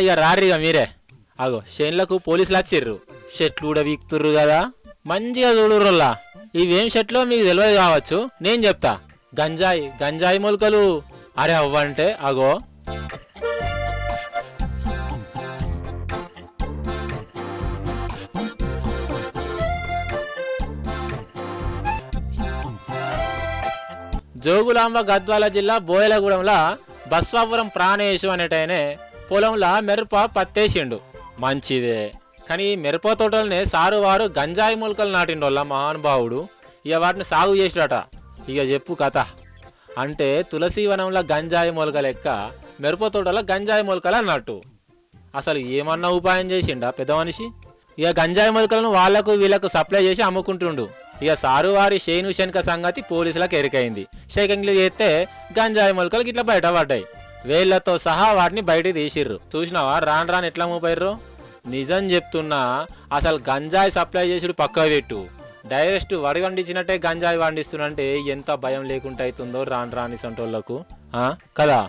ఇక రారిగా మీరే. అగో షెన్లకు పోలీసులు వచ్చిర్రు, షెట్లు కూడా వీక్తుర్రు కదా, మంచిగా చూడుర్రల్లా. ఇవేం షెట్లో మీకు తెలియదు కావచ్చు, నేను చెప్తా. గంజాయి గంజాయి మొలకలు. అరే అవ్వంటే అగో జోగులాంబ గద్వాల జిల్లా బోయలగూడెంలో బస్వాపురం ప్రాణేశు అనేటైనే పొలంలో మిరప పత్తేసిండు. మంచిదే, కానీ మిరప తోటలనే సారువారు గంజాయి మొలకలు నాటిండోళ్ళ మహానుభావుడు. ఇక వాటిని సాగు చేసిడట. ఇక చెప్పు కథ. అంటే తులసీవనంలో గంజాయి మొలక లెక్క మిరప తోటలో గంజాయి మొలకలు అన్నట్టు. అసలు ఏమన్నా ఉపాయం చేసిండా పెద్ద మనిషి? ఇక గంజాయి మొలకలను వాళ్లకు వీళ్లకు సప్లై చేసి అమ్ముకుంటుండు. ఇక సారువారి షేను శనక సంగతి పోలీసులకు ఎరికైంది. షేకింగ్లు చేస్తే గంజాయి మొలకలు ఇట్లా బయట పడ్డాయి. వేళ్లతో సహా వాటిని బయట తీసిర్రు. చూసినావా రాను రాను ఎట్లా మూపోయిర్రు? నిజం చెప్తున్నా, అసలు గంజాయి సప్లై చేసుడు పక్క పెట్టు, డైరెక్ట్ వడి వండించినట్టే గంజాయి వండిస్తున్నంటే ఎంత భయం లేకుండా అవుతుందో రాను రాని సంటోళ్లకు కదా.